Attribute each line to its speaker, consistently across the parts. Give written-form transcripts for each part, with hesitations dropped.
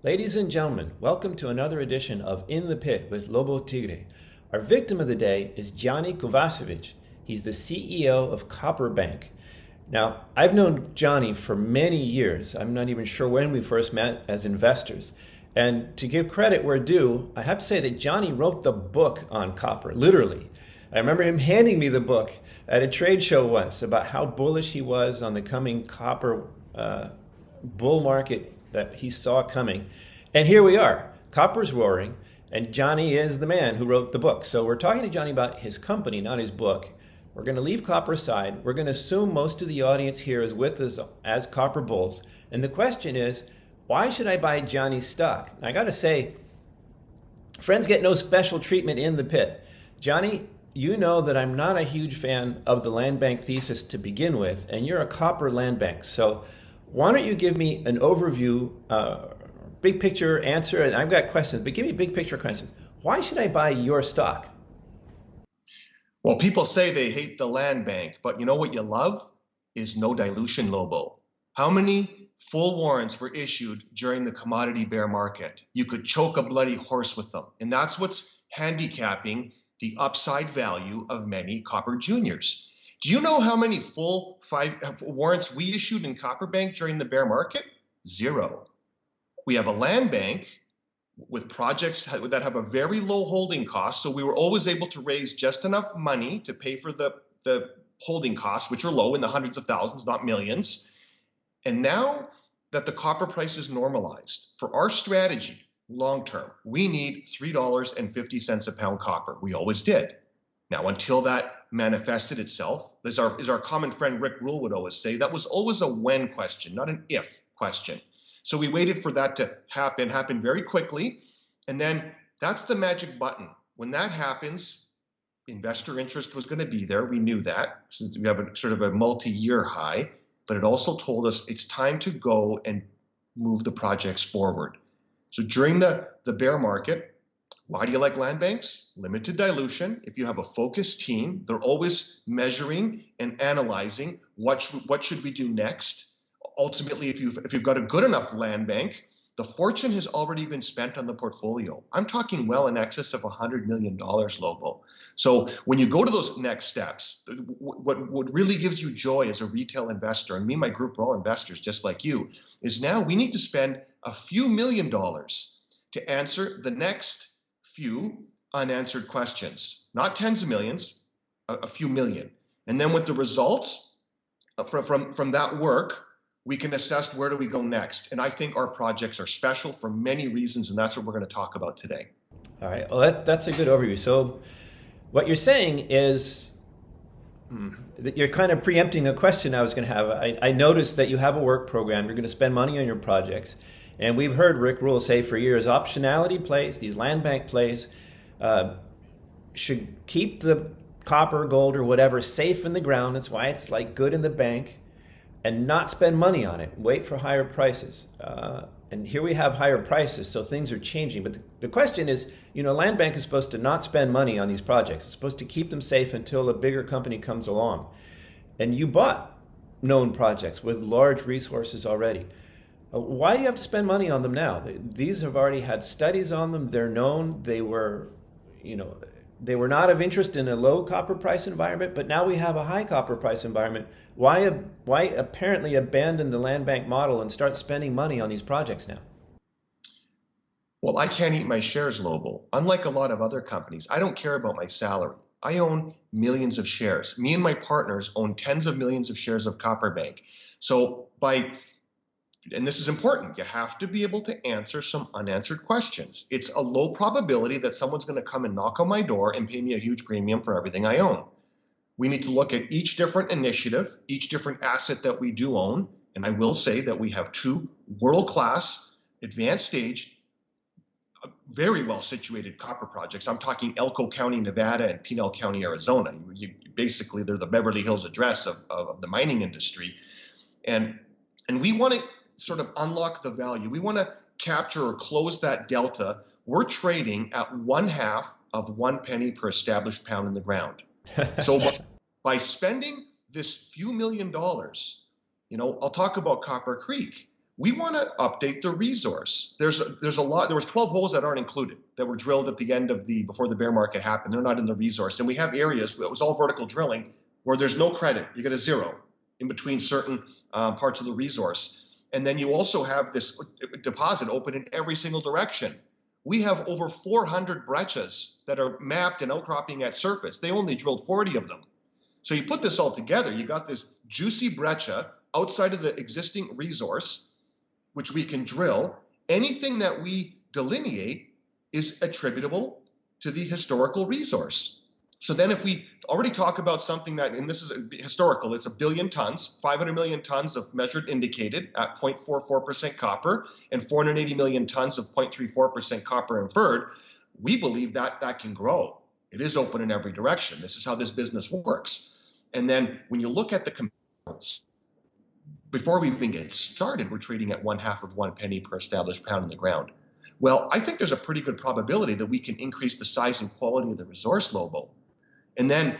Speaker 1: Ladies and gentlemen, welcome to another edition of In the Pit with Lobo Tigre. Our victim of the day is Gianni Kovacevic. He's the CEO of CopperBank. Now, I've known Gianni for many years. I'm not even sure when we first met as investors. And to give credit where due, I have to say that Gianni wrote the book on copper, literally. I remember him handing me the book at a trade show once about how bullish he was on the coming copper bull market that he saw coming. And here we are. Copper's roaring, and Gianni is the man who wrote the book. So we're talking to Gianni about his company, not his book. We're going to leave copper aside. We're going to assume most of the audience here is with us as copper bulls. And the question is, why should I buy Gianni's stock? I got to say, friends get no special treatment in the pit. Gianni, you know that I'm not a huge fan of the land bank thesis to begin with, and you're a copper land bank. So why don't you give me an overview, big picture answer, and I've got questions, but give me a big picture question. Why should I buy your stock?
Speaker 2: Well, people say they hate the land bank, but you know what you love is no dilution, Lobo. How many full warrants were issued during the commodity bear market? You could choke a bloody horse with them. And that's what's handicapping the upside value of many copper juniors. Do you know how many full warrants we issued in CopperBank during the bear market? Zero. We have a land bank with projects that have a very low holding cost, so we were always able to raise just enough money to pay for the holding costs, which are low in the hundreds of thousands, not millions. And now that the copper price is normalized, for our strategy, long term, we need $3.50 a pound copper. We always did. Now, until that manifested itself, as our common friend Rick Rule would always say, that was always a when question, not an if question. So we waited for that to happen very quickly. And then that's the magic button. When that happens, investor interest was going to be there. We knew that since we have a sort of a multi-year high, but it also told us it's time to go and move the projects forward. So during the bear market, why do you like land banks? Limited dilution. If you have a focused team, they're always measuring and analyzing what should we do next. Ultimately, if you've got a good enough land bank, the fortune has already been spent on the portfolio. I'm talking well in excess of $100 million, Lobo. So when you go to those next steps, what really gives you joy as a retail investor, and me and my group are all investors just like you, is now we need to spend a few $1,000,000 to answer the next few unanswered questions, not tens of millions, a few million. And then with the results from that work, we can assess where do we go next. And I think our projects are special for many reasons, and that's what we're going to talk about today.
Speaker 1: All right, well, that's a good overview. So what you're saying is that you're kind of preempting a question I was going to have. I noticed that you have a work program. You're going to spend money on your projects. And we've heard Rick Rule say for years, optionality plays, these land bank plays, should keep the copper, gold, or whatever safe in the ground. That's why it's like good in the bank, and not spend money on it. Wait for higher prices. And here we have higher prices, so things are changing. But the question is, land bank is supposed to not spend money on these projects. It's supposed to keep them safe until a bigger company comes along. And you bought known projects with large resources already. Why do you have to spend money on them now? These have already had studies on them. They're known. They were not of interest in a low copper price environment, but now we have a high copper price environment. Why apparently abandon the land bank model and start spending money on these projects now?
Speaker 2: Well, I can't eat my shares, Lobo. Unlike a lot of other companies, I don't care about my salary. I own millions of shares. Me and my partners own tens of millions of shares of CopperBank. And this is important, you have to be able to answer some unanswered questions. It's a low probability that someone's going to come and knock on my door and pay me a huge premium for everything I own. We need to look at each different initiative, each different asset that we do own. And I will say that we have two world-class, advanced stage, very well situated copper projects. I'm talking Elko County, Nevada, and Pinal County, Arizona. Basically, they're the Beverly Hills address of the mining industry. And we want to sort of unlock the value. We want to capture or close that delta. We're trading at 1/2 of 1 penny per established pound in the ground. So by spending this few $1,000,000, I'll talk about Copper Creek. we want to update the resource. There's a lot. There was 12 holes that aren't included that were drilled at the end of before the bear market happened. They're not in the resource, and we have areas that was all vertical drilling where there's no credit. You get a zero in between certain parts of the resource, and then you also have this deposit open in every single direction. We have over 400 breccias that are mapped and outcropping at surface. They only drilled 40 of them. So you put this all together, you got this juicy breccia outside of the existing resource, which we can drill. Anything that we delineate is attributable to the historical resource. So then if we already talk about something that, and this is historical, it's 1 billion tons, 500 million tons of measured indicated at 0.44% copper and 480 million tons of 0.34% copper inferred, we believe that that can grow. It is open in every direction. This is how this business works. And then when you look at the comparables, before we even get started, we're trading at 1/2 of 1 penny per established pound in the ground. Well, I think there's a pretty good probability that we can increase the size and quality of the resource, Lobo. And then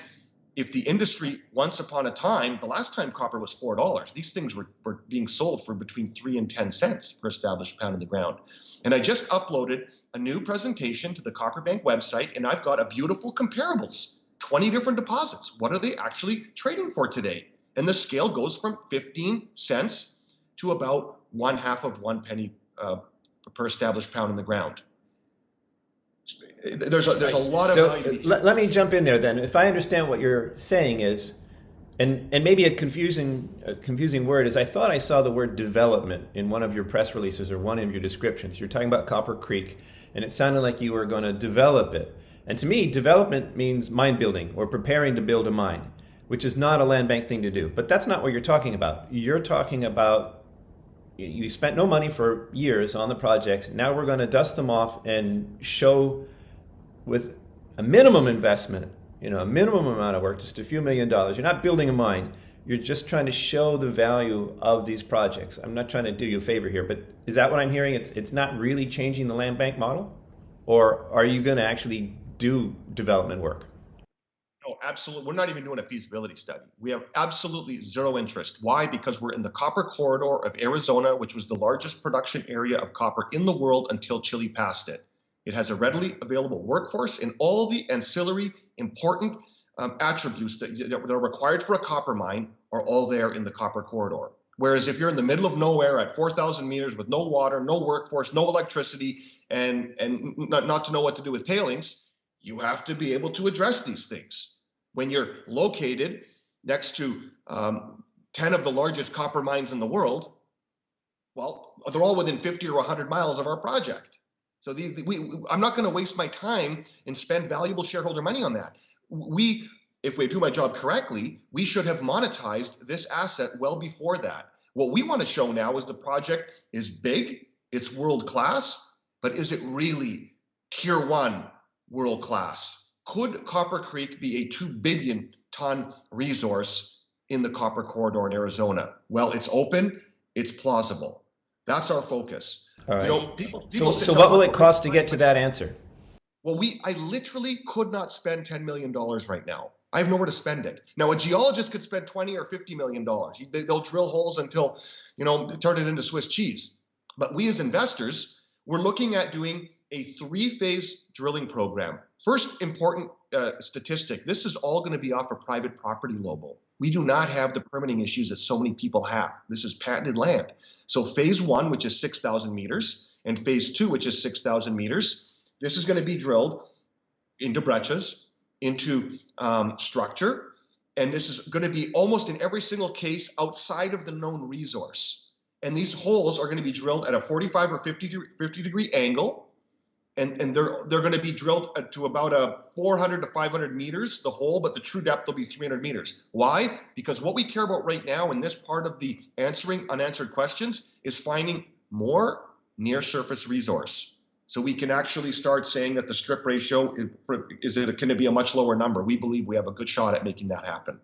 Speaker 2: if the industry, once upon a time, the last time copper was $4, these things were being sold for between 3 and 10 cents per established pound in the ground. And I just uploaded a new presentation to the CopperBank website, and I've got a beautiful comparables, 20 different deposits. What are they actually trading for today? And the scale goes from 15 cents to about 1/2 of 1 penny per established pound in the ground. There's a lot of value.
Speaker 1: Let me jump in there then. If I understand what you're saying is, and maybe a confusing word is, I thought I saw the word development in one of your press releases or one of your descriptions. You're talking about Copper Creek, and it sounded like you were going to develop it. And to me, development means mine building or preparing to build a mine, which is not a land bank thing to do. But that's not what you're talking about. You're talking about you spent no money for years on the projects. Now we're going to dust them off and show with a minimum investment, a minimum amount of work, just a few $1 million. You're not building a mine. You're just trying to show the value of these projects. I'm not trying to do you a favor here, but is that what I'm hearing? It's not really changing the land bank model? Or are you going to actually do development work?
Speaker 2: No, absolutely. We're not even doing a feasibility study. We have absolutely zero interest. Why? Because we're in the copper corridor of Arizona, which was the largest production area of copper in the world until Chile passed it. It has a readily available workforce, and all the ancillary important attributes that are required for a copper mine are all there in the copper corridor. Whereas if you're in the middle of nowhere at 4,000 meters with no water, no workforce, no electricity, and not to know what to do with tailings, you have to be able to address these things. When you're located next to 10 of the largest copper mines in the world, well, they're all within 50 or 100 miles of our project. So I'm not going to waste my time and spend valuable shareholder money on that. If we do my job correctly, we should have monetized this asset well before that. What we want to show now is the project is big, it's world class, but is it really tier 1 world class? Could Copper Creek be a 2 billion ton resource in the copper corridor in Arizona? Well, it's open, it's plausible. That's our focus.
Speaker 1: All right.
Speaker 2: People
Speaker 1: so what will it cost to get to that answer?
Speaker 2: Well, I literally could not spend $10 million right now. I have nowhere to spend it. Now, a geologist could spend $20 or $50 million. They'll drill holes until, turn it into Swiss cheese. But we as investors, we're looking at doing a 3-phase drilling program. First important statistic, this is all going to be off of private property, Lobo. We do not have the permitting issues that so many people have. This is patented land. So phase 1, which is 6,000 meters, and phase 2, which is 6,000 meters, this is going to be drilled into breccias, into structure, and this is going to be almost in every single case outside of the known resource. And these holes are going to be drilled at a 45 or 50 degree angle, and they're going to be drilled to about a 400 to 500 meters, the hole, but the true depth will be 300 meters. Why? Because what we care about right now in this part of the answering unanswered questions is finding more near surface resource. So we can actually start saying that the strip ratio can it be a much lower number. We believe we have a good shot at making that happen.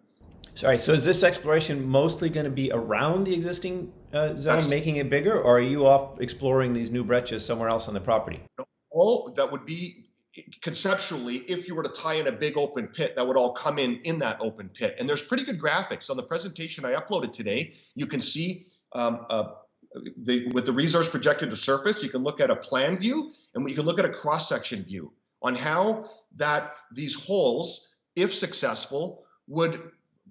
Speaker 1: Sorry, so is this exploration mostly going to be around the existing zone, making it bigger, or are you off exploring these new breccias somewhere else on the property?
Speaker 2: All that would be conceptually, if you were to tie in a big open pit, that would all come in that open pit. And there's pretty good graphics on the presentation I uploaded today. You can see With the resource projected to surface, you can look at a plan view and you can look at a cross-section view on how these holes, if successful, would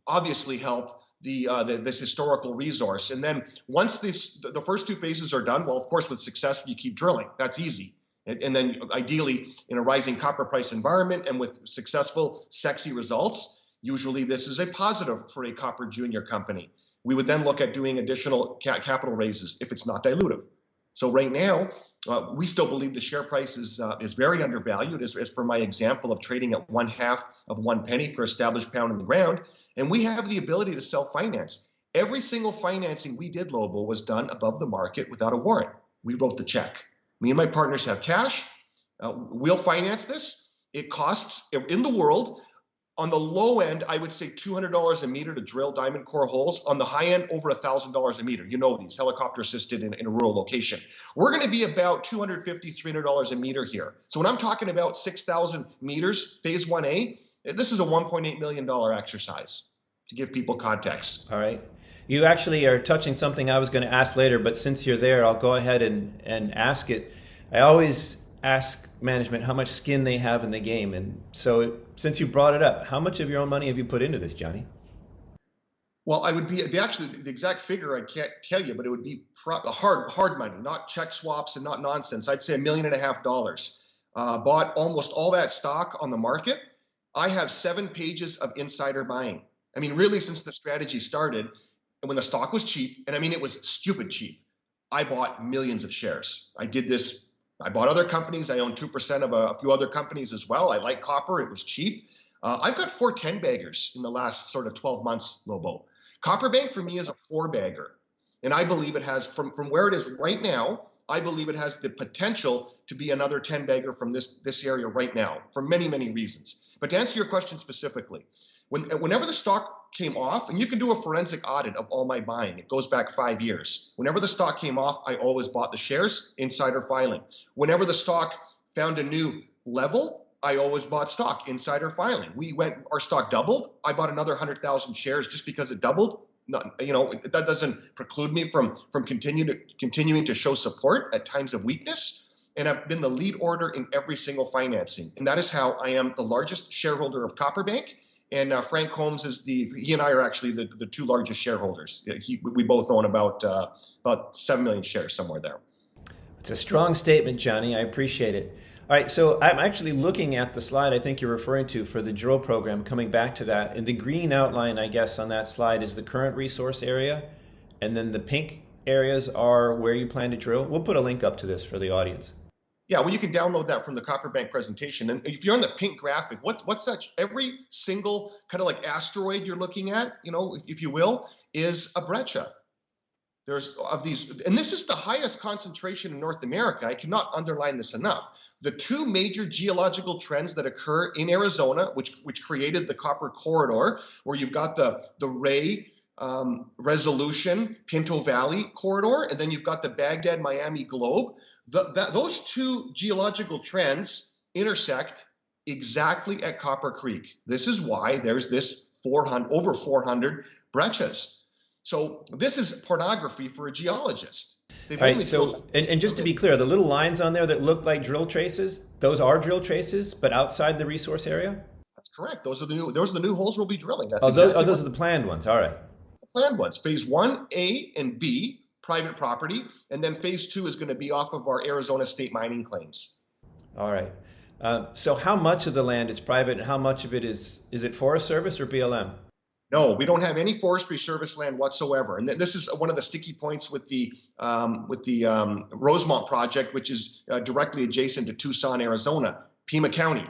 Speaker 2: obviously help this historical resource. And then once the first two phases are done, well, of course, with success, you keep drilling. That's easy. And then ideally, in a rising copper price environment and with successful, sexy results, usually this is a positive for a copper junior company. We would then look at doing additional capital raises if it's not dilutive. So right now, we still believe the share price is very undervalued, as for my example of trading at 1/2 of 1 penny per established pound in the ground. And we have the ability to self-finance. Every single financing we did, Lobo, was done above the market without a warrant. We wrote the check. Me and my partners have cash. We'll finance this. It costs, in the world, on the low end, I would say $200 a meter to drill diamond core holes. On the high end, over $1,000 a meter. You know these, helicopter assisted in a rural location. We're going to be about $250, $300 a meter here. So when I'm talking about 6,000 meters, phase 1A, this is a $1.8 million exercise, to give people context.
Speaker 1: All right. You actually are touching something I was going to ask later, but since you're there, I'll go ahead and ask it. I always ask management how much skin they have in the game. And so since you brought it up, how much of your own money have you put into this, Gianni?
Speaker 2: Well, I would be the exact figure I can't tell you, but it would be hard money, not check swaps and not nonsense. I'd say $1.5 million. Bought almost all that stock on the market. I have 7 pages of insider buying. I mean, really, since the strategy started, and when the stock was cheap, and I mean, it was stupid cheap, I bought millions of shares. I did this. I bought other companies. I own 2% of a few other companies as well. I like copper. It was cheap. I've got 4 10-baggers in the last sort of 12 months, Lobo. CopperBank for me is a 4-bagger. And I believe it has, from where it is right now, I believe it has the potential to be another 10-bagger from this area right now for many, many reasons. But to answer your question specifically, whenever the stock came off, and you can do a forensic audit of all my buying, it goes back 5 years. Whenever the stock came off, I always bought the shares, insider filing. Whenever the stock found a new level, I always bought stock, insider filing. Our stock doubled. I bought another 100,000 shares just because it doubled. That doesn't preclude me from continuing to show support at times of weakness. And I've been the lead order in every single financing. And that is how I am the largest shareholder of CopperBank. And Frank Holmes he and I are actually the 2 largest shareholders. We both own about 7 million shares, somewhere there.
Speaker 1: It's a strong statement, Gianni. I appreciate it. All right, so I'm actually looking at the slide I think you're referring to for the drill program, coming back to that. And the green outline, I guess, on that slide is the current resource area. And then the pink areas are where you plan to drill. We'll put a link up to this for the audience.
Speaker 2: Yeah, well, you can download that from the CopperBank presentation. And if you're on the pink graphic, what's that? Every single kind of like asteroid you're looking at, if you will, is a breccia. There's of these, and this is the highest concentration in North America. I cannot underline this enough. The 2 major geological trends that occur in Arizona, which created the copper corridor, where you've got the Ray Resolution Pinto Valley corridor, and then you've got the Baghdad Miami Globe. Those 2 geological trends intersect exactly at Copper Creek. This is why there's this over 400 breccias. So this is pornography for a geologist.
Speaker 1: And just to be clear, the little lines on there that look like drill traces, those are drill traces, but outside the resource area?
Speaker 2: That's correct. Those are the new holes we'll be drilling.
Speaker 1: Those are the planned ones. All right.
Speaker 2: The planned ones. Phase 1A and B, private property, and then phase 2 is going to be off of our Arizona state mining claims.
Speaker 1: All right. So how much of the land is private, and how much of it is it Forest Service or BLM?
Speaker 2: No, we don't have any Forestry Service land whatsoever. And this is one of the sticky points with the Rosemont project, which is directly adjacent to Tucson, Arizona, Pima County.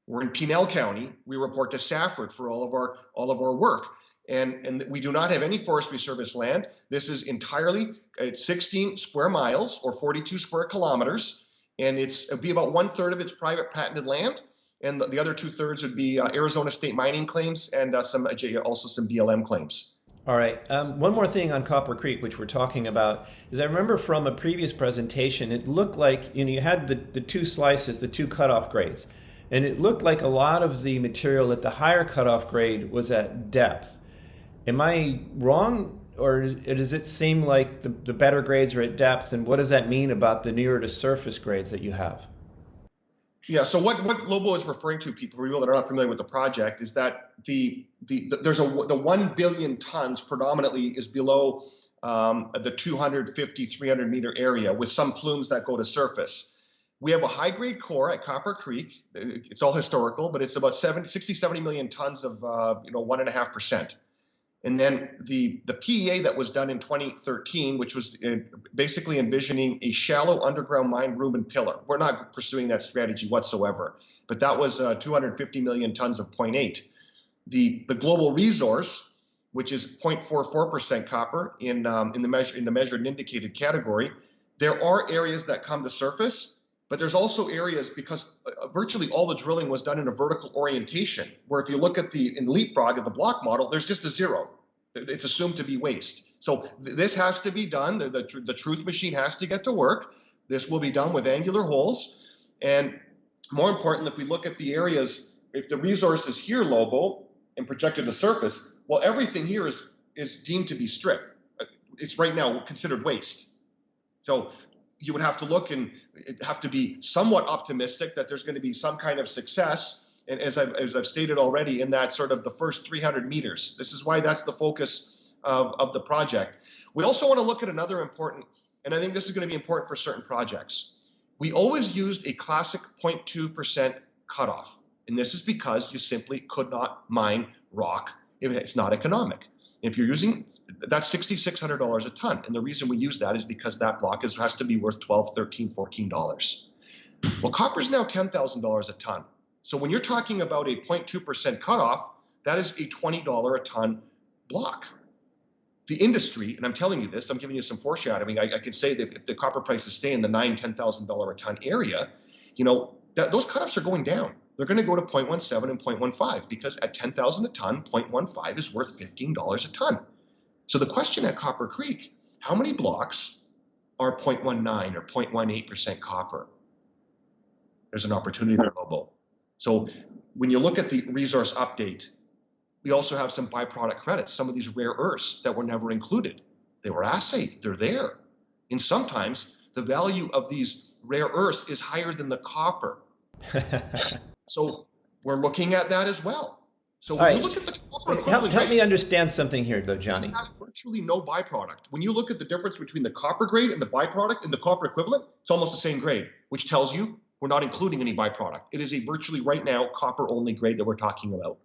Speaker 2: We're in Pinal County. We report to Safford for all of our work. And we do not have any Forestry Service land. This is entirely 16 square miles or 42 square kilometers. And it'd be about 1/3 of its private patented land. And the other 2/3 would be Arizona state mining claims and also some BLM claims.
Speaker 1: All right. One more thing on Copper Creek, which we're talking about, is I remember from a previous presentation, it looked like you had the 2 slices, the 2 cutoff grades. And it looked like a lot of the material at the higher cutoff grade was at depth. Am I wrong? or does it seem like the better grades are at depth? And what does that mean about the nearer to surface grades that you have?
Speaker 2: Yeah, so what Lobo is referring to, people that are not familiar with the project, is that the 1 billion tons predominantly is below the 250, 300 meter area with some plumes that go to surface. We have a high grade core at Copper Creek. It's all historical, but it's about 60, 70 million tons of 1.5%. And then the PEA that was done in 2013, which was basically envisioning a shallow underground mine, room, and pillar. We're not pursuing that strategy whatsoever, but that was 250 million tons of 0.8. The global resource, which is 0.44% copper in the measured and indicated category, there are areas that come to surface, but there's also areas, because virtually all the drilling was done in a vertical orientation, where if you look at in Leapfrog of the block model, there's just a zero. It's assumed to be waste. So this has to be done. The truth machine has to get to work. This will be done with angular holes. And more important, if we look at the areas, if the resource is here, Lobo, and projected to surface, well, everything here is deemed to be strip. It's right now considered waste. So you would have to look and have to be somewhat optimistic that there's going to be some kind of success. And as I've stated already, in that sort of the first 300 meters. This is why that's the focus of the project. We also want to look at another important, and I think this is going to be important for certain projects. We always used a classic 0.2% cutoff. And this is because you simply could not mine rock if it's not economic. If you're using, that's $6,600 a ton. And the reason we use that is because that block has to be worth $12, $13, $14. Well, copper's now $10,000 a ton. So when you're talking about a 0.2% cutoff, that is a $20 a ton block. The industry, and I'm telling you this, I'm giving you some foreshadowing. I could say that if the copper prices stay in the $9,000, $10,000 a ton area, those cutoffs are going down. They're going to go to 0.17 and 0.15 because at 10,000 a ton, 0.15 is worth $15 a ton. So the question at Copper Creek, how many blocks are 0.19 or 0.18% copper? There's an opportunity there, Lobo. So when you look at the resource update, we also have some byproduct credits, some of these rare earths that were never included. They were assayed, they're there. And sometimes the value of these rare earths is higher than the copper. So we're looking at that as well. So when you look at the copper equivalent,
Speaker 1: help me understand something here, though, Gianni.
Speaker 2: It has virtually no byproduct. When you look at the difference between the copper grade and the byproduct and the copper equivalent, it's almost the same grade, which tells you we're not including any byproduct. It is a virtually right now copper-only grade that we're talking about.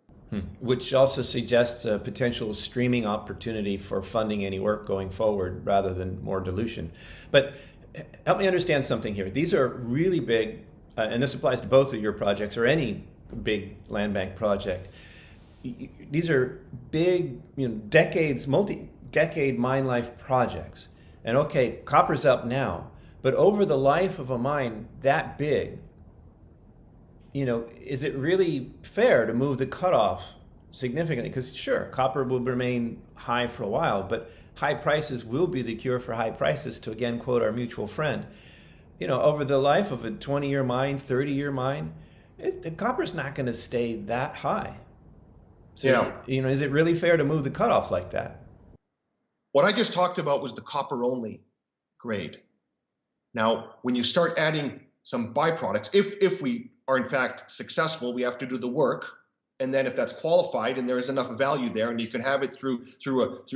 Speaker 1: Which also suggests a potential streaming opportunity for funding any work going forward rather than more dilution. But help me understand something here. These are really big, and this applies to both of your projects or any big land bank project. These are big, decades, multi-decade mine life projects. And okay, copper's up now, but over the life of a mine that big, is it really fair to move the cutoff significantly? Because sure, copper will remain high for a while, but high prices will be the cure for high prices, to again quote our mutual friend. Over the life of a 20-year mine, 30-year mine, the copper's not going to stay that high. So,
Speaker 2: yeah.
Speaker 1: Is it really fair to move the cutoff like that?
Speaker 2: What I just talked about was the copper-only grade. Now, when you start adding some byproducts, if we are in fact successful, we have to do the work, and then if that's qualified and there is enough value there, and you can have it through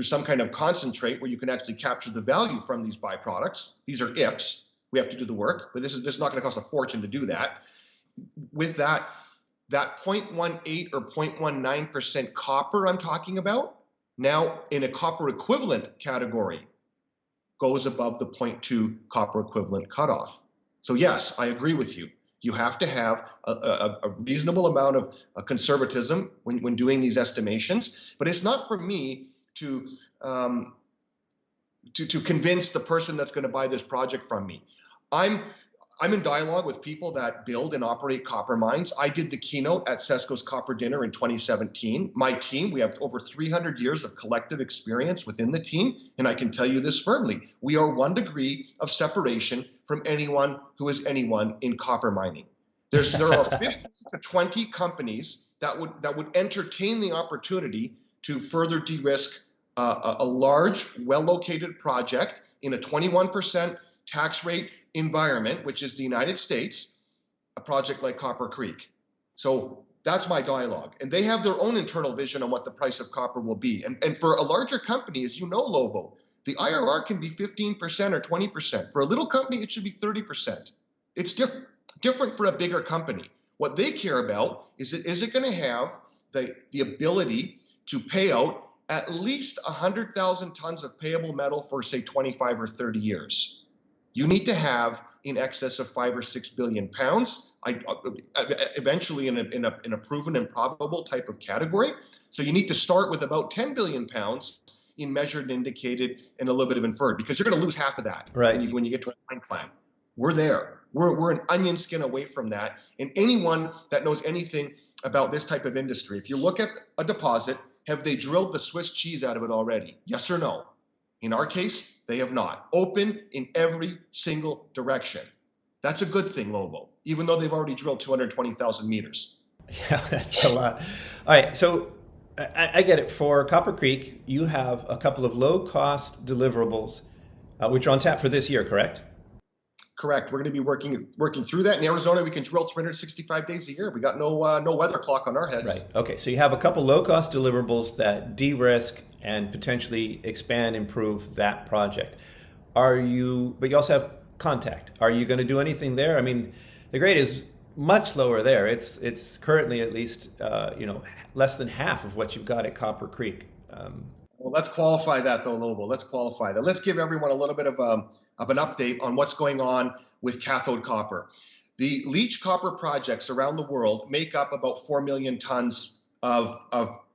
Speaker 2: some kind of concentrate where you can actually capture the value from these byproducts. These are ifs. We have to do the work, but this is not going to cost a fortune to do that. With that 0.18 or 0.19% copper I'm talking about, now in a copper equivalent category, goes above the 0.2 copper equivalent cutoff. So yes, I agree with you. You have to have a reasonable amount of conservatism when doing these estimations, but it's not for me to convince the person that's going to buy this project from me. I'm in dialogue with people that build and operate copper mines. I did the keynote at Cesco's Copper Dinner in 2017. My team, we have over 300 years of collective experience within the team, and I can tell you this firmly. We are 1 degree of separation from anyone who is anyone in copper mining. There are 50 to 20 companies that would entertain the opportunity to further de-risk a large, well-located project in a 21% tax rate environment, which is the United States, a project like Copper Creek. So that's my dialogue. And they have their own internal vision on what the price of copper will be. And for a larger company, as you know, Lobo, the IRR can be 15% or 20%. For a little company, it should be 30%. It's different for a bigger company. What they care about is it going to have the ability to pay out at least 100,000 tons of payable metal for, say, 25 or 30 years. You need to have in excess of 5 or 6 billion pounds, eventually in a proven and probable type of category. So you need to start with about 10 billion pounds in measured and indicated and a little bit of inferred, because you're going to lose half of that when you get to a mine plan. We're there. We're an onion skin away from that. And anyone that knows anything about this type of industry, if you look at a deposit, have they drilled the Swiss cheese out of it already? Yes or no? In our case, they have not. Open in every single direction. That's a good thing, Lobo, even though they've already drilled 220,000 meters.
Speaker 1: Yeah, that's a lot. All right, so I get it. For Copper Creek, you have a couple of low-cost deliverables, which are on tap for this year, correct?
Speaker 2: Correct. We're going to be working through that. In Arizona, we can drill 365 days a year. We got no weather clock on our heads.
Speaker 1: Right. Okay. So you have a couple low-cost deliverables that de-risk and potentially expand, improve that project. But you also have contact. Are you going to do anything there? I mean, the grade is much lower there. It's currently at least less than half of what you've got at Copper Creek.
Speaker 2: Well, let's qualify that though, Lobo. Let's qualify that. Let's give everyone a little bit of an update on what's going on with cathode copper. The leach copper projects around the world make up about 4 million tons of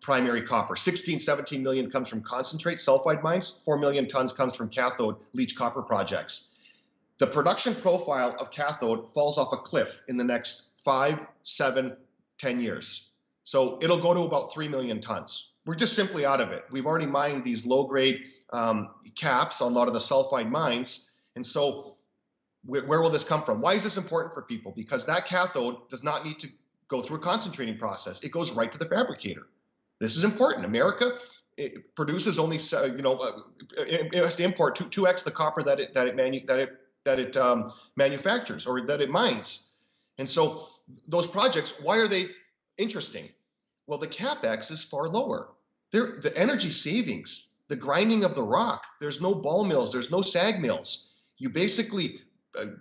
Speaker 2: primary copper. 17 million comes from concentrate sulfide mines. 4 million tons comes from cathode leach copper projects. The production profile of cathode falls off a cliff in the next 5, 7, 10 years. So it'll go to about 3 million tons. We're just simply out of it. We've already mined these low-grade caps on a lot of the sulfide mines. And so where will this come from? Why is this important for people? Because that cathode does not need to go through a concentrating process. It goes right to the fabricator. This is important. America produces only, it has to import 2x the copper that it manufactures or that it mines. And so those projects, why are they interesting? Well, the CapEx is far lower. The energy savings, the grinding of the rock, there's no ball mills, there's no sag mills. You basically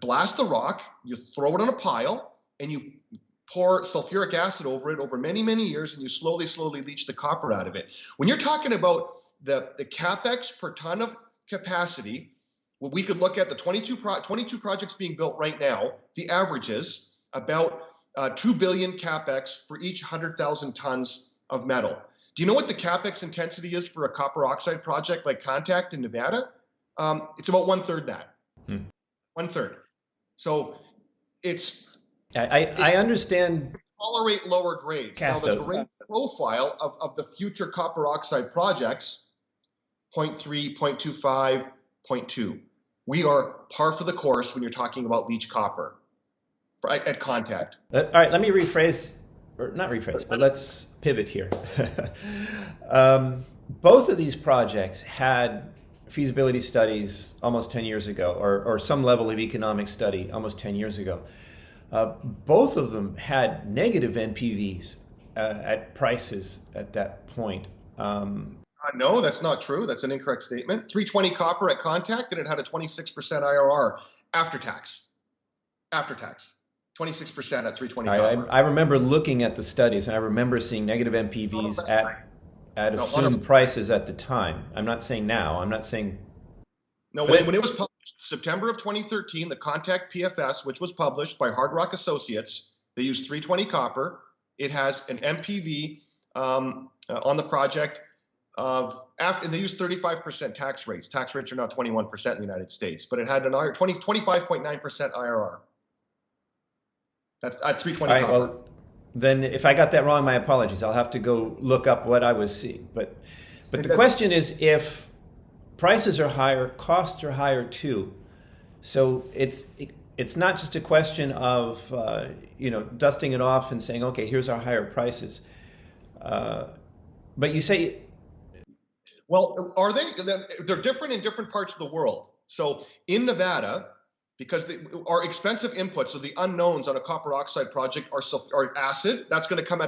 Speaker 2: blast the rock, you throw it on a pile, and you pour sulfuric acid over it over many, many years, and you slowly leach the copper out of it. When you're talking about the CapEx per ton of capacity, well, we could look at the 22 projects being built right now. The average is about 2 billion CapEx for each 100,000 tons of metal. Do you know what the CapEx intensity is for a copper oxide project like Contact in Nevada? It's about 1/3 that. 1/3. So
Speaker 1: I understand.
Speaker 2: Tolerate lower grades.
Speaker 1: Cathode.
Speaker 2: Now the grade profile of the future copper oxide projects, 0.3, 0.25, 0.2. We are par for the course when you're talking about leach copper at Contact.
Speaker 1: All right, let me rephrase, or not rephrase, but let's pivot here. Both of these projects had feasibility studies almost 10 years ago, or some level of economic study almost 10 years ago. Both of them had negative NPVs at prices at that point.
Speaker 2: No, that's not true. That's an incorrect statement. 320 copper at Contact, and it had a 26% IRR after tax. After tax. 26% at 320 copper.
Speaker 1: I remember looking at the studies, and I remember seeing negative NPVs at assumed prices at the time. I'm not saying now. I'm not saying...
Speaker 2: No, when it was published, September of 2013, the Contact PFS, which was published by Hard Rock Associates, they used 320 copper. It has an NPV on the project of, they used 35% tax rates. Tax rates are now 21% in the United States, but it had an 25.9% IRR. That's at 320 copper.
Speaker 1: Well, then if I got that wrong, my apologies. I'll have to go look up what I was seeing. But the question is, if prices are higher, costs are higher too. So it's not just a question of dusting it off and saying, okay, here's our higher prices. But you say...
Speaker 2: Well, are they? They're different in different parts of the world. So in Nevada, because our expensive inputs, so the unknowns on a copper oxide project are acid. That's going to come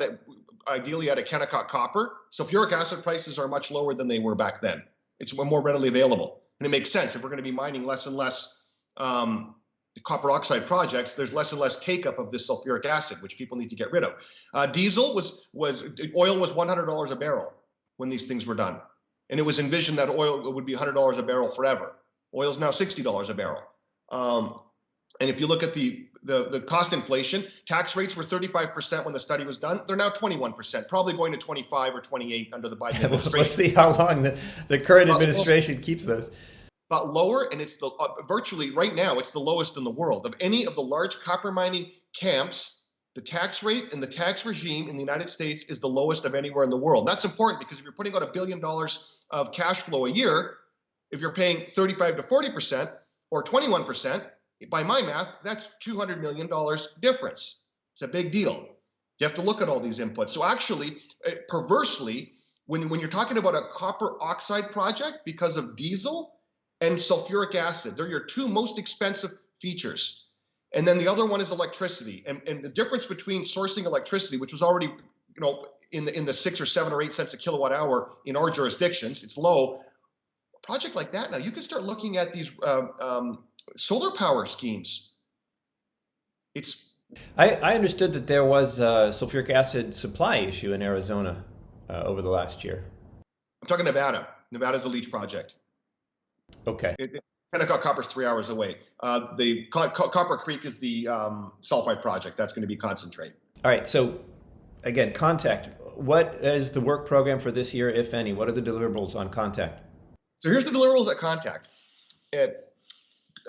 Speaker 2: ideally out of Kennecott copper. Sulfuric acid prices are much lower than they were back then. It's more readily available. And it makes sense if we're going to be mining less and less copper oxide projects, there's less and less take-up of this sulfuric acid, which people need to get rid of. Oil was $100 a barrel when these things were done. And it was envisioned that oil would be $100 a barrel forever. Oil is now $60 a barrel. And if you look at the cost inflation, tax rates were 35% when the study was done. They're now 21%, probably going to 25 or 28 under the Biden administration.
Speaker 1: We'll see how long the current administration keeps those.
Speaker 2: But lower, and it's virtually right now, it's the lowest in the world. Of any of the large copper mining camps, the tax rate and the tax regime in the United States is the lowest of anywhere in the world. That's important because if you're putting out $1 billion of cash flow a year, if you're paying 35 to 40% or 21%, by my math, that's $200 million difference. It's a big deal. You have to look at all these inputs. So actually, perversely, when you're talking about a copper oxide project, because of diesel and sulfuric acid, they're your two most expensive features. And then the other one is electricity. And the difference between sourcing electricity, which was already in the 6 or 7 or 8 cents a kilowatt hour in our jurisdictions, it's low. A project like that now, you can start looking at these solar power schemes.
Speaker 1: I understood that there was a sulfuric acid supply issue in Arizona over the last year.
Speaker 2: I'm talking Nevada. Nevada's a leach project.
Speaker 1: Okay.
Speaker 2: Kennecott Copper's 3 hours away. The Copper Creek is the sulfide project. That's going to be concentrate.
Speaker 1: All right. So again, Contact. What is the work program for this year, if any? What are the deliverables on Contact?
Speaker 2: So here's the deliverables at Contact.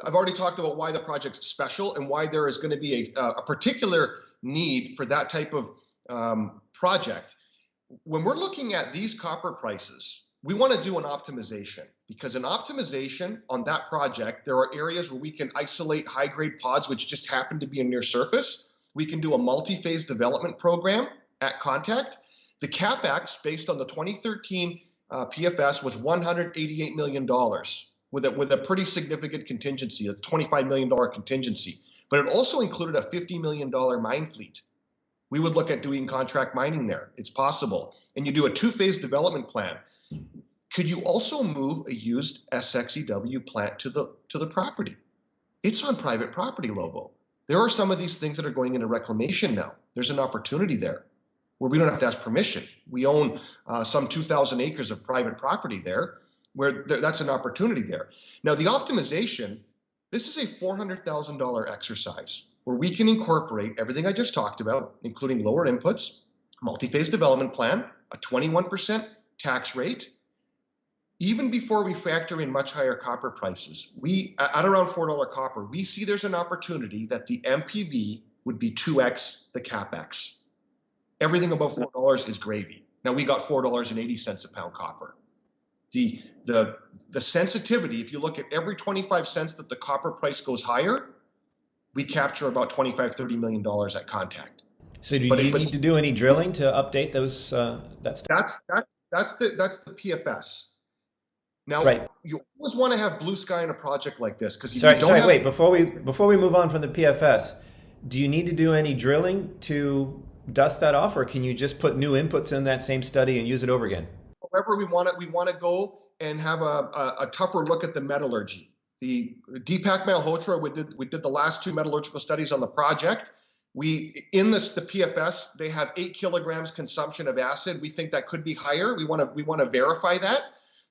Speaker 2: I've already talked about why the project's special and why there is going to be a particular need for that type of project. When we're looking at these copper prices, we want to do an optimization, because an optimization on that project, there are areas where we can isolate high-grade pods, which just happen to be in near surface. We can do a multi-phase development program at Contact. The CapEx, based on the 2013 PFS, was $188 million. With a pretty significant contingency, a $25 million contingency. But it also included a $50 million mine fleet. We would look at doing contract mining there. It's possible. And you do a 2-phase development plan. Could you also move a used SXEW plant to the property? It's on private property, Lobo. There are some of these things that are going into reclamation now. There's an opportunity there where we don't have to ask permission. We own some 2,000 acres of private property there, where that's an opportunity there. Now, the optimization, this is a $400,000 exercise where we can incorporate everything I just talked about, including lower inputs, multi-phase development plan, a 21% tax rate. Even before we factor in much higher copper prices, at around $4 copper, we see there's an opportunity that the MPV would be 2x the CapEx. Everything above $4 is gravy. Now, we got $4.80 a pound copper. The sensitivity, if you look at every 25 cents that the copper price goes higher, we capture about $25, $30 million at Contact.
Speaker 1: So do you need to do any drilling to update those that stuff?
Speaker 2: That's the PFS. Now,
Speaker 1: right.
Speaker 2: You always want to have blue sky in a project like this, because
Speaker 1: wait, before we move on from the PFS, do you need to do any drilling to dust that off, or can you just put new inputs in that same study and use it over again?
Speaker 2: However, we want to go and have a tougher look at the metallurgy. The Deepak Malhotra, we did the last 2 metallurgical studies on the project. The PFS, they have 8 kilograms consumption of acid. We think that could be higher. We want to verify that.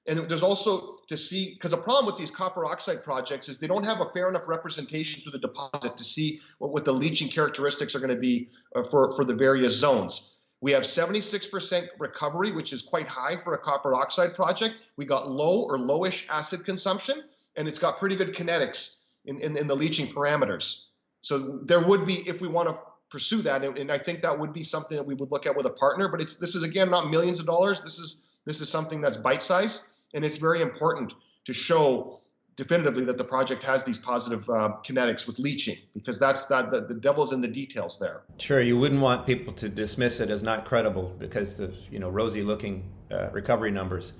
Speaker 2: And there's also to see, because the problem with these copper oxide projects is they don't have a fair enough representation through the deposit to see what the leaching characteristics are going to be for the various zones. We have 76% recovery, which is quite high for a copper oxide project. We got low or lowish acid consumption, and it's got pretty good kinetics in the leaching parameters. So there would be, if we want to pursue that, and I think that would be something that we would look at with a partner, but this is, again, not millions of dollars. This is something that's bite-sized, and it's very important to show definitively that the project has these positive kinetics with leaching, because the devil's in the details there.
Speaker 1: Sure, you wouldn't want people to dismiss it as not credible because of rosy-looking recovery numbers.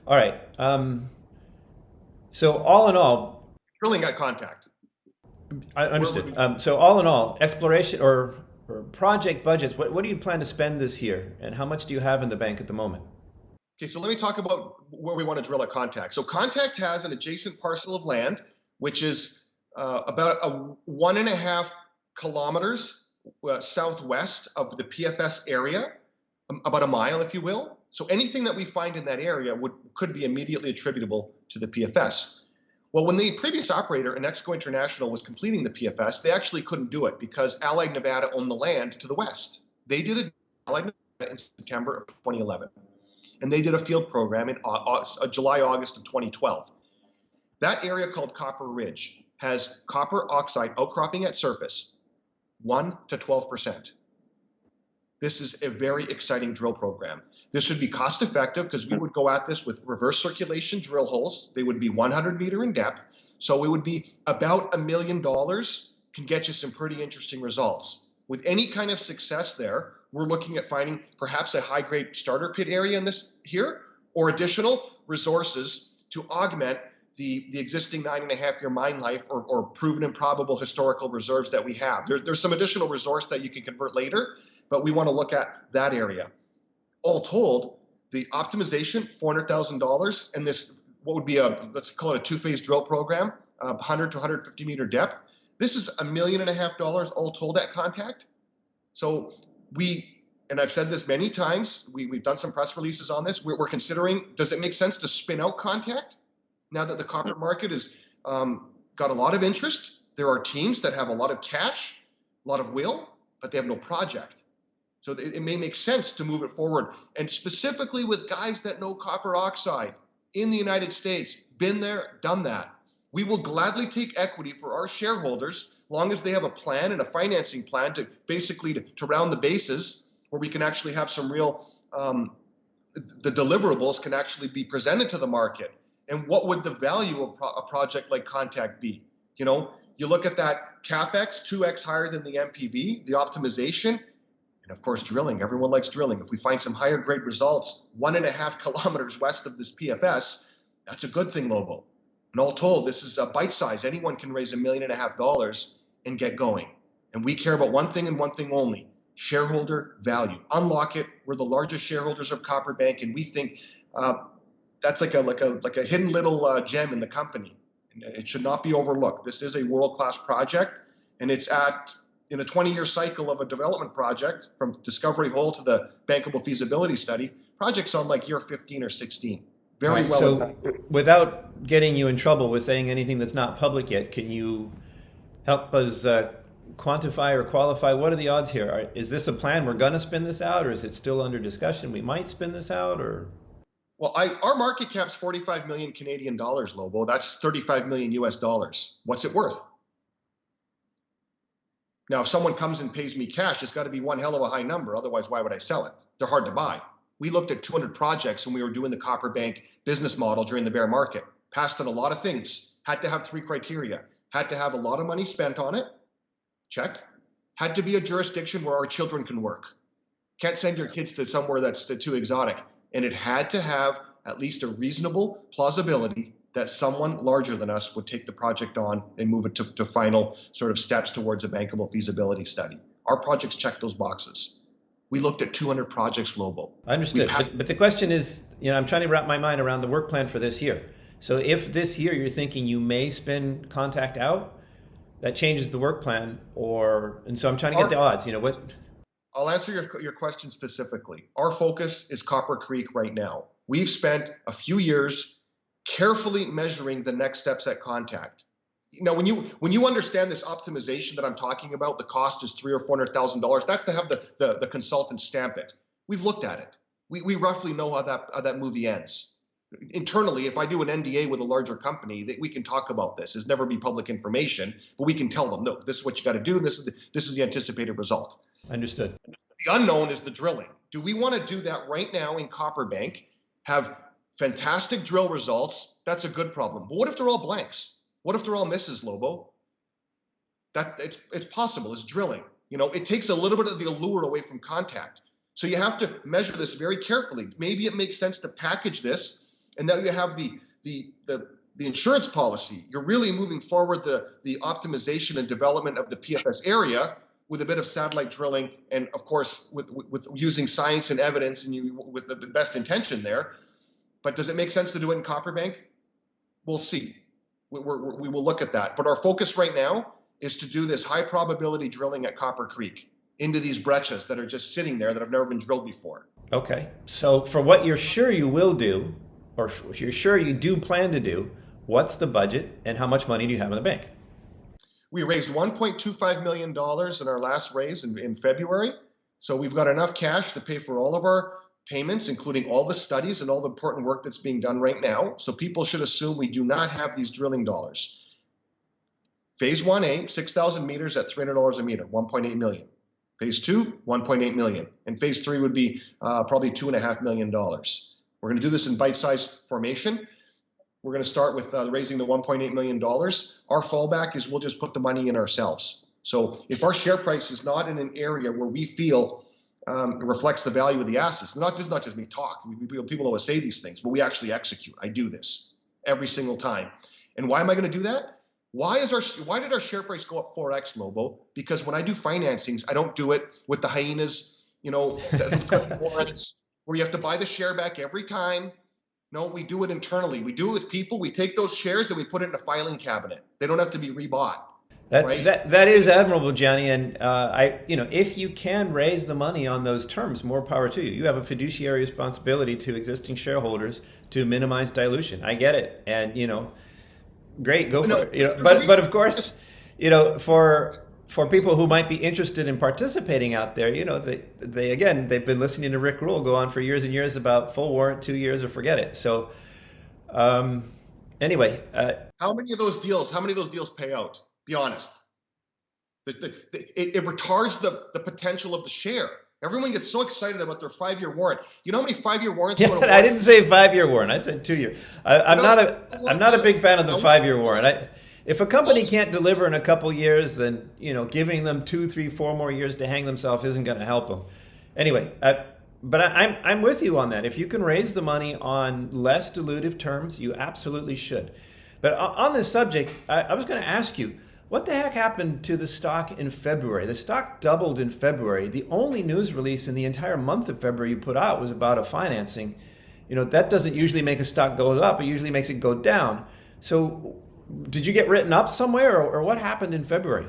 Speaker 1: All right. So all in all,
Speaker 2: Drilling at contact.
Speaker 1: I
Speaker 2: Where would
Speaker 1: understood.
Speaker 2: we?
Speaker 1: So all in all, exploration or project budgets. What do you plan to spend this year, and how much do you have in the bank at the moment?
Speaker 2: Okay, so let me talk about where we want to drill at Contact. So Contact has an adjacent parcel of land, which is about 1.5 kilometers southwest of the PFS area, about a mile, if you will. So anything that we find in that area could be immediately attributable to the PFS. Well, when the previous operator, Inexco International, was completing the PFS, they actually couldn't do it because Allied Nevada owned the land to the west. They did it Allied Nevada in September of 2011. And they did a field program in July, August of 2012. That area called Copper Ridge has copper oxide outcropping at surface, 1 to 12%. This is a very exciting drill program. This should be cost effective because we would go at this with reverse circulation drill holes. They would be 100-meter in depth. So it would be about $1 million, can get you some pretty interesting results. With any kind of success there, we're looking at finding perhaps a high-grade starter pit area in this here, or additional resources to augment the existing 9.5-year mine life or proven and probable historical reserves that we have. There's some additional resource that you can convert later, but we want to look at that area. All told, the optimization, $400,000, and this, what would be let's call it a two-phase drill program, 100 to 150 meter depth. This is $1.5 million all told at Contact. So and I've said this many times, we've done some press releases on this. We're considering, does it make sense to spin out Contact now that the copper market has got a lot of interest? There are teams that have a lot of cash, a lot of will, but they have no project. So it may make sense to move it forward. And specifically with guys that know copper oxide in the United States, been there, done that. We will gladly take equity for our shareholders, long as they have a plan and a financing plan to basically to round the bases, where we can actually have some real, the deliverables can actually be presented to the market. And what would the value of a project like Contact be? You know, you look at that CapEx, 2x higher than the MPV, the optimization, and of course drilling. Everyone likes drilling. If we find some higher grade results, 1.5 kilometers west of this PFS, that's a good thing, Lobo. And all told, this is a bite size. Anyone can raise $1.5 million and get going. And we care about one thing and one thing only: shareholder value. Unlock it. We're the largest shareholders of CopperBank, and we think that's like a hidden little gem in the company. And it should not be overlooked. This is a world-class project, and it's in a 20-year cycle of a development project, from discovery hole to the bankable feasibility study. Projects on like year 15 or 16. Very
Speaker 1: Right,
Speaker 2: well.
Speaker 1: so without getting you in trouble with saying anything that's not public yet, can you help us quantify or qualify? What are the odds here? Is this a plan? We're going to spin this out, or is it still under discussion? We might spin this out, or?
Speaker 2: Well, our market cap's 45 million Canadian dollars, Lobo. That's 35 million US dollars. What's it worth? Now, if someone comes and pays me cash, it's got to be one hell of a high number. Otherwise, why would I sell it? They're hard to buy. We looked at 200 projects when we were doing the CopperBank business model during the bear market. Passed on a lot of things. Had to have 3 criteria. Had to have a lot of money spent on it. Check. Had to be a jurisdiction where our children can work. Can't send your kids to somewhere that's too exotic. And it had to have at least a reasonable plausibility that someone larger than us would take the project on and move it to final sort of steps towards a bankable feasibility study. Our projects check those boxes. We looked at 200 projects, Lobo.
Speaker 1: I understood. But the question is, I'm trying to wrap my mind around the work plan for this year. So if this year you're thinking you may spin Contact out, that changes the work plan, and so I'm trying to get the odds. What?
Speaker 2: I'll answer your question specifically. Our focus is Copper Creek right now. We've spent a few years carefully measuring the next steps at Contact. Now, when you understand this optimization that I'm talking about, the cost is $300,000 or $400,000. That's to have the consultant stamp it. We've looked at it. We roughly know how that movie ends. Internally, if I do an NDA with a larger company, we can talk about this. It's never be public information, but we can tell them, no, this is what you got to do. This is the anticipated result.
Speaker 1: Understood.
Speaker 2: The unknown is the drilling. Do we want to do that right now in CopperBank? Have fantastic drill results? That's a good problem. But what if they're all blanks? What if they're all misses, Lobo? It's possible. It's drilling. It takes a little bit of the allure away from Contact. So you have to measure this very carefully. Maybe it makes sense to package this And then you have the insurance policy. You're really moving forward the optimization and development of the PFS area with a bit of satellite drilling, and of course with using science and evidence, and with the best intention there. But does it make sense to do it in CopperBank? We'll see. We will look at that. But our focus right now is to do this high probability drilling at Copper Creek into these breccias that are just sitting there that have never been drilled before.
Speaker 1: Okay. So for what you're sure you will do, or you're sure you do plan to do, what's the budget and how much money do you have in the bank?
Speaker 2: We raised $1.25 million in our last raise in February. So we've got enough cash to pay for all of our payments, including all the studies and all the important work that's being done right now. So people should assume we do not have these drilling dollars. Phase 1A, 6,000 meters at $300 a meter, $1.8 million. Phase 2, $1.8 million. And phase 3 would be probably $2.5 million. We're going to do this in bite-sized formation. We're going to start with raising the $1.8 million. Our fallback is we'll just put the money in ourselves. So if our share price is not in an area where we feel it reflects the value of the assets, this is not just me talk. People always say these things, but we actually execute. I do this every single time. And why am I going to do that? Why did our share price go up 4x, Lobo? Because when I do financings, I don't do it with the hyenas, the warrants, where you have to buy the share back every time. No, we do it internally. We do it with people. We take those shares and we put it in a filing cabinet. They don't have to be rebought. Right?
Speaker 1: That is admirable, Gianni. And if you can raise the money on those terms, more power to you. You have a fiduciary responsibility to existing shareholders to minimize dilution. I get it, and great, go for it. But of course, for people who might be interested in participating out there, they've been listening to Rick Rule go on for years and years about full warrant, 2 years, or forget it. So anyway.
Speaker 2: How many of those deals pay out? Be honest. It retards the potential of the share. Everyone gets so excited about their 5-year warrant. You know how many 5-year warrants?
Speaker 1: Yeah, I didn't say 5-year warrant. I said 2-year. I'm not a big fan of the 5-year warrant. If a company can't deliver in a couple years, then giving them 2, 3, 4 more years to hang themselves isn't going to help them. Anyway, but I'm with you on that. If you can raise the money on less dilutive terms, you absolutely should. But on this subject, I was going to ask you, what the heck happened to the stock in February? The stock doubled in February. The only news release in the entire month of February you put out was about a financing. That doesn't usually make a stock go up. It usually makes it go down. So did you get written up somewhere, or what happened in February?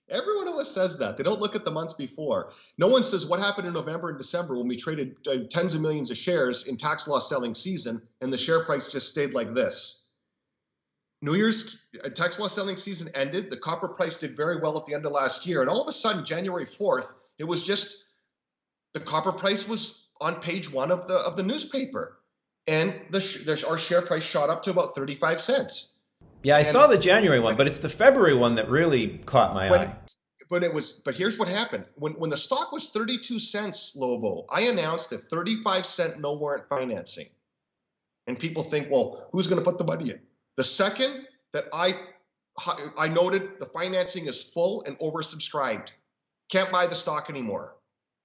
Speaker 2: Everyone always says that. They don't look at the months before. No one says what happened in November and December when we traded tens of millions of shares in tax loss selling season and the share price just stayed like this. New Year's tax loss selling season ended. The copper price did very well at the end of last year. And all of a sudden, January 4th, it was just the copper price was on page 1 of the newspaper. And our share price shot up to about 35 cents.
Speaker 1: Yeah, I saw the January one, but it's the February one that really caught my eye.
Speaker 2: But here's what happened. When the stock was 32 cents, Lobo, I announced a 35-cent no warrant financing. And people think, well, who's going to put the money in? The second that I noted the financing is full and oversubscribed, can't buy the stock anymore.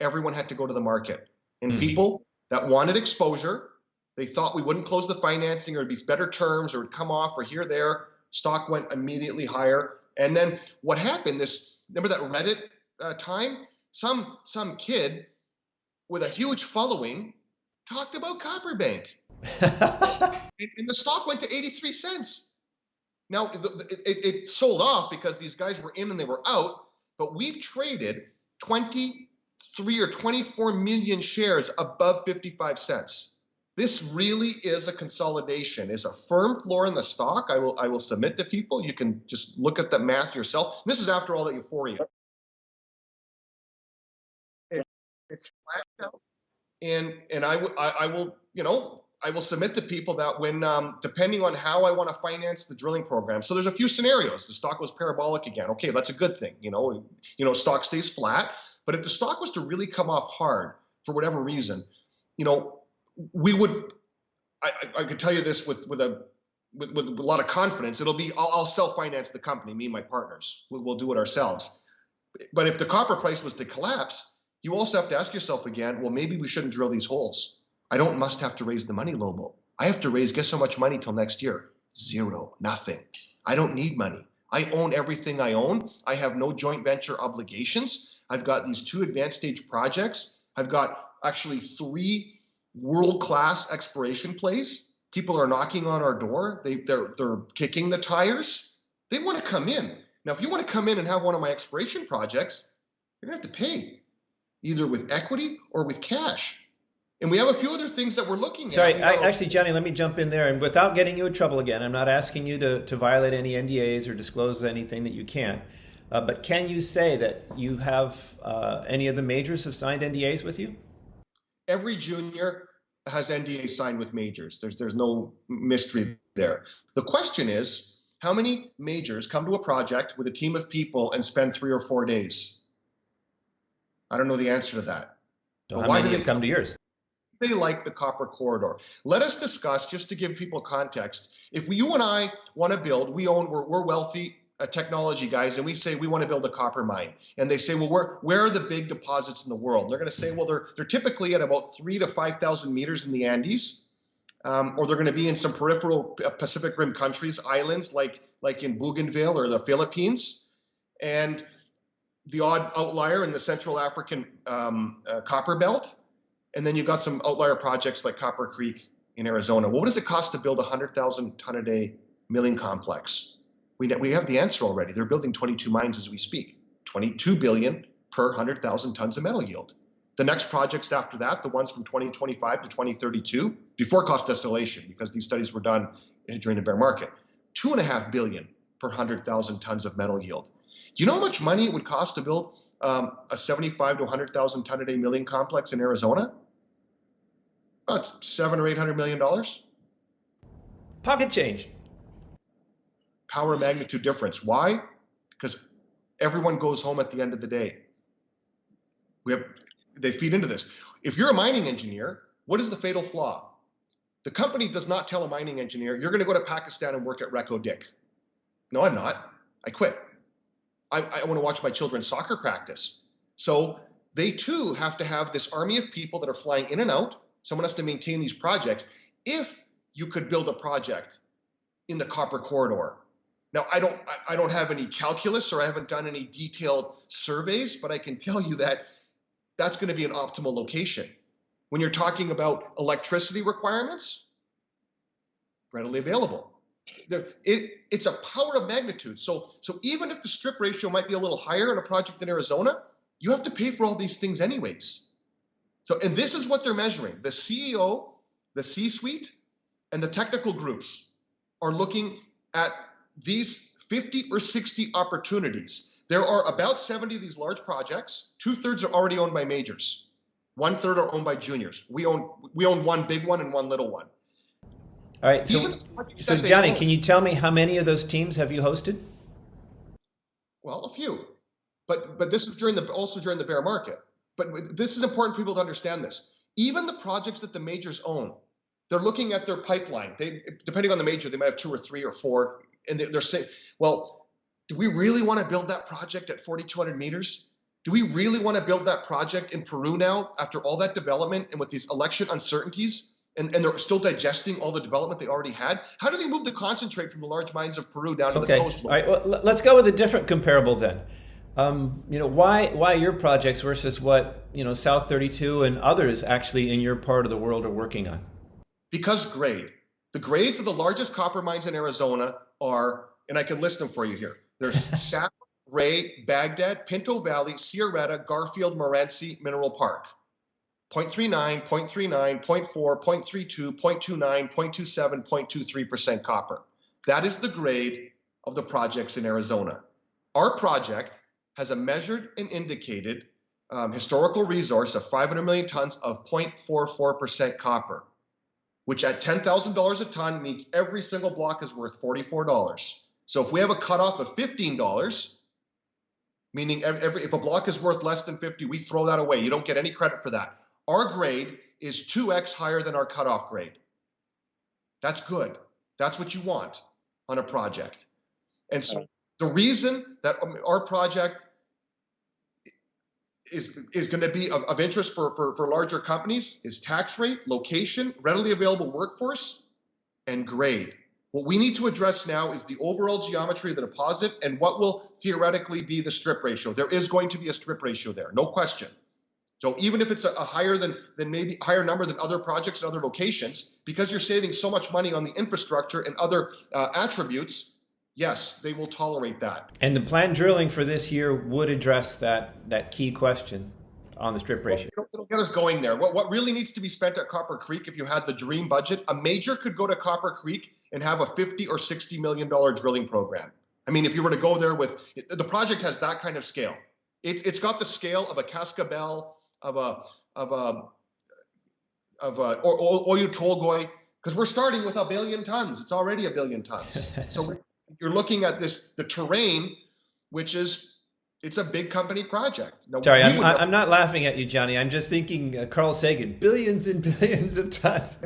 Speaker 2: Everyone had to go to the market. And people that wanted exposure, they thought we wouldn't close the financing or it'd be better terms or it'd come off or here, there. Stock went immediately higher. And then what happened, remember that Reddit time? Some kid with a huge following talked about CopperBank. And the stock went to 83 cents. Now, it sold off because these guys were in and they were out, but we've traded 23 or 24 million shares above 55 cents. This really is a consolidation. It's a firm floor in the stock. I will submit to people. You can just look at the math yourself. This is after all that euphoria. It's flat out. And I will submit to people that when, depending on how I want to finance the drilling program, so there's a few scenarios. The stock was parabolic again. Okay, that's a good thing. Stock stays flat. But if the stock was to really come off hard for whatever reason, we would. I could tell you this with a lot of confidence. It'll be I'll self-finance the company. Me and my partners. We'll do it ourselves. But if the copper price was to collapse, you also have to ask yourself again. Well, maybe we shouldn't drill these holes. I don't must have to raise the money, Lobo. I have to raise, guess how much money till next year? Zero, nothing. I don't need money. I own everything I own. I have no joint venture obligations. I've got these 2 advanced stage projects. I've got actually 3 world-class exploration plays. People are knocking on our door. They're kicking the tires. They want to come in. Now, if you want to come in and have one of my exploration projects, you're going to have to pay, either with equity or with cash. And we have a few other things that we're looking at.
Speaker 1: Sorry, actually, Gianni, let me jump in there. And without getting you in trouble again, I'm not asking you to violate any NDAs or disclose anything that you can't. But can you say that you have any of the majors have signed NDAs with you?
Speaker 2: Every junior has NDAs signed with majors. There's no mystery there. The question is, how many majors come to a project with a team of people and spend 3 or 4 days? I don't know the answer to that.
Speaker 1: So how many have come to yours?
Speaker 2: They like the copper corridor. Let us discuss, just to give people context, if you and I want to build, we're wealthy technology guys, and we say we want to build a copper mine. And they say, well, where are the big deposits in the world? And they're going to say, well, they're typically at about 3,000 to 5,000 meters in the Andes, or they're going to be in some peripheral Pacific Rim countries, islands like in Bougainville or the Philippines, and the odd outlier in the Central African copper belt. And then you've got some outlier projects like Copper Creek in Arizona. Well, what does it cost to build a 100,000 ton a day milling complex? We have the answer already. They're building 22 mines as we speak, 22 billion per 100,000 tons of metal yield. The next projects after that, the ones from 2025 to 2032, before cost escalation, because these studies were done during the bear market, 2.5 billion per 100,000 tons of metal yield. Do you know how much money it would cost to build a 75 to 100,000 ton a day milling complex in Arizona? About $700 or $800 million.
Speaker 1: Pocket change.
Speaker 2: Power magnitude difference. Why? Because everyone goes home at the end of the day. They feed into this. If you're a mining engineer, what is the fatal flaw? The company does not tell a mining engineer, you're going to go to Pakistan and work at Reko Diq. No, I'm not. I quit. I want to watch my children's soccer practice. So they too have to have this army of people that are flying in and out. Someone has to maintain these projects. If you could build a project in the copper corridor. Now, I don't have any calculus, or I haven't done any detailed surveys, but I can tell you that that's going to be an optimal location. When you're talking about electricity requirements, readily available. It's a power of magnitude. So even if the strip ratio might be a little higher in a project in Arizona, you have to pay for all these things anyways. And this is what they're measuring. The CEO, the C-suite, and the technical groups are looking at these 50 or 60 opportunities. There are about 70 of these large projects. 2/3 are already owned by majors. 1/3 are owned by juniors. We own one big one and one little one.
Speaker 1: All right. So Gianni, can you tell me how many of those teams have you hosted?
Speaker 2: Well, a few. But this is also during the bear market. But this is important for people to understand this. Even the projects that the majors own, they're looking at their pipeline. Depending on the major, they might have 2 or 3 or 4. And they're saying, well, do we really want to build that project at 4,200 meters? Do we really want to build that project in Peru now after all that development and with these election uncertainties? And they're still digesting all the development they already had? How do they move the concentrate from the large mines of Peru down to the coast?
Speaker 1: All right. Well, let's go with a different comparable then. Why your projects versus what South 32 and others actually in your part of the world are working on?
Speaker 2: Because grade. The grades of the largest copper mines in Arizona are, and I can list them for you here. There's Sap, Ray, Baghdad, Pinto Valley, Sierretta, Garfield, Morenci, Mineral Park. 0.39, 0.39, 0.4, 0.32, 0.29, 0.27, 0.23% copper. That is the grade of the projects in Arizona. Our project has a measured and indicated historical resource of 500 million tons of 0.44% copper, which at $10,000 a ton means every single block is worth $44. So if we have a cutoff of $15, meaning if a block is worth less than 50, we throw that away. You don't get any credit for that. Our grade is 2x higher than our cutoff grade. That's good. That's what you want on a project. And so the reason that our project is going to be of interest for larger companies is tax rate, location, readily available workforce, and grade. What we need to address now is the overall geometry of the deposit and what will theoretically be the strip ratio. There is going to be a strip ratio there, no question. So even if it's a higher than maybe higher number than other projects in other locations, because you're saving so much money on the infrastructure and other attributes, yes, they will tolerate that.
Speaker 1: And the planned drilling for this year would address that key question on the strip ratio.
Speaker 2: Well, it'll get us going there. What really needs to be spent at Copper Creek, if you had the dream budget, a major could go to Copper Creek and have a $50 or $60 million drilling program. I mean, if you were to go there with, the project has that kind of scale. It's got the scale of a Cascabel, of a Oyu Tolgoi, because we're starting with 1 billion tons. It's already 1 billion tons. So you're looking at the terrain, which is, it's a big company project. Now,
Speaker 1: sorry, I'm not laughing at you, Gianni. I'm just thinking Carl Sagan, billions and billions of tons.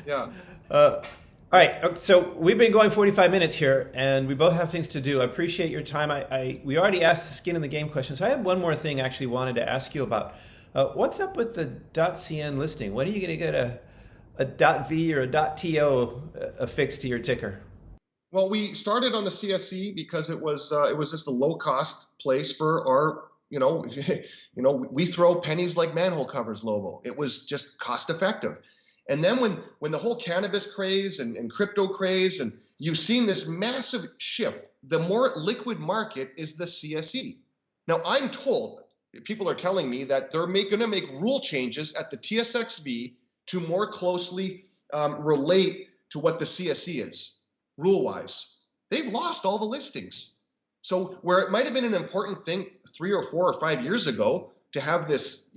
Speaker 2: Yeah.
Speaker 1: All right, so we've been going 45 minutes here, and we both have things to do. I appreciate your time. We already asked the skin in the game question, so I have one more thing I actually wanted to ask you about. What's up with the .cn listing? When are you going to get a .v or a .to affixed to your ticker?
Speaker 2: Well, we started on the CSE because it was just a low cost place for our, we throw pennies like manhole covers logo. It was just cost effective. And then when the whole cannabis craze and crypto craze, and you've seen this massive shift, the more liquid market is the CSE. Now, I'm told, people are telling me that they're going to make rule changes at the TSXV to more closely relate to what the CSE is, rule-wise. They've lost all the listings. So where it might have been an important thing 3 or 4 or 5 years ago to have this,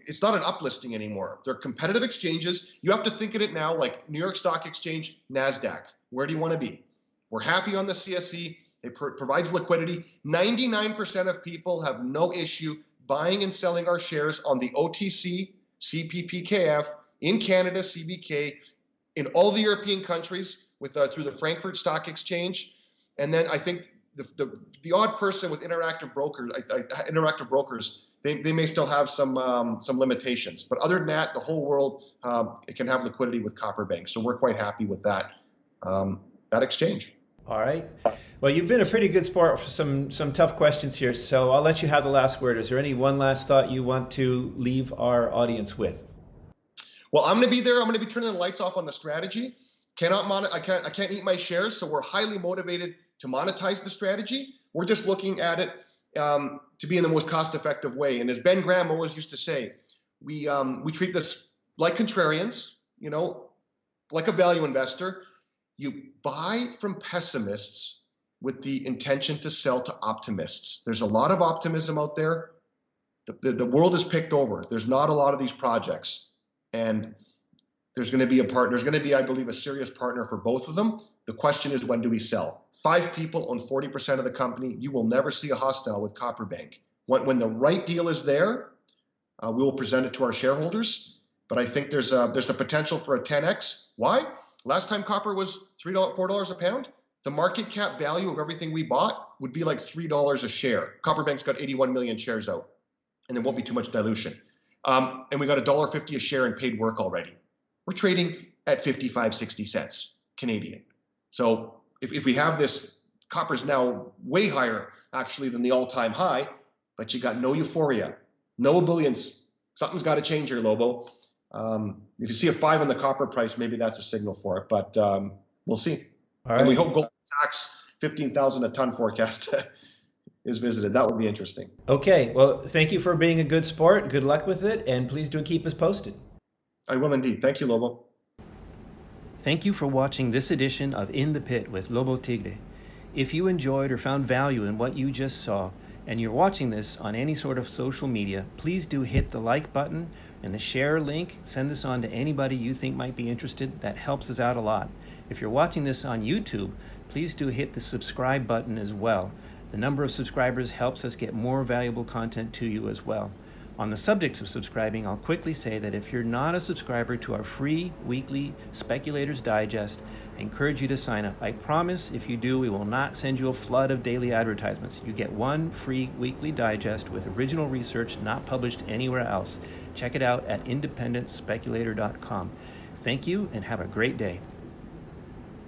Speaker 2: it's not an uplisting anymore. They're competitive exchanges. You have to think of it now like New York Stock Exchange, NASDAQ. Where do you want to be? We're happy on the CSE. It provides liquidity. 99% of people have no issue buying and selling our shares on the OTC, CPPKF, in Canada, CBK, in all the European countries through the Frankfurt Stock Exchange. And then I think the odd person with interactive brokers, they may still have some limitations. But other than that, the whole world it can have liquidity with CopperBank. So we're quite happy with that exchange.
Speaker 1: All right. Well, you've been a pretty good sport for some tough questions here, so I'll let you have the last word. Is there any one last thought you want to leave our audience with?
Speaker 2: Well, I'm going to be there. I'm going to be turning the lights off on the strategy. I can't eat my shares, so we're highly motivated to monetize the strategy. We're just looking at it to be in the most cost-effective way. And as Ben Graham always used to say, we treat this like contrarians, like a value investor. You buy from pessimists with the intention to sell to optimists. There's a lot of optimism out there. The world is picked over. There's not a lot of these projects. And there's going to be, I believe, a serious partner for both of them. The question is, when do we sell? 5 people own 40% of the company. You will never see a hostile with CopperBank. When the right deal is there, we will present it to our shareholders. But I think there's a potential for a 10x. Why? Last time copper was $4 a pound, the market cap value of everything we bought would be like $3 a share. CopperBank's got 81 million shares out, and there won't be too much dilution. And we got $1.50 a share in paid work already. We're trading at 55, 60 cents Canadian. So if we have this, copper's now way higher actually than the all-time high, but you got no euphoria, no ebullience. Something's got to change here, Lobo. If you see a 5 in the copper price, maybe that's a signal for it, but we'll see. All right. And we hope Goldman Sachs 15,000 a ton forecast is visited. That would be interesting.
Speaker 1: Okay. Well, thank you for being a good sport. Good luck with it. And please do keep us posted.
Speaker 2: I will indeed. Thank you, Lobo.
Speaker 1: Thank you for watching this edition of In the Pit with Lobo Tigre. If you enjoyed or found value in what you just saw, and you're watching this on any sort of social media, please do hit the like button and the share link. Send this on to anybody you think might be interested. That helps us out a lot. If you're watching this on YouTube, please do hit the subscribe button as well. The number of subscribers helps us get more valuable content to you as well. On the subject of subscribing, I'll quickly say that if you're not a subscriber to our free weekly Speculators Digest, I encourage you to sign up. I promise if you do, we will not send you a flood of daily advertisements. You get one free weekly digest with original research not published anywhere else. Check it out at independentspeculator.com. Thank you and have a great day.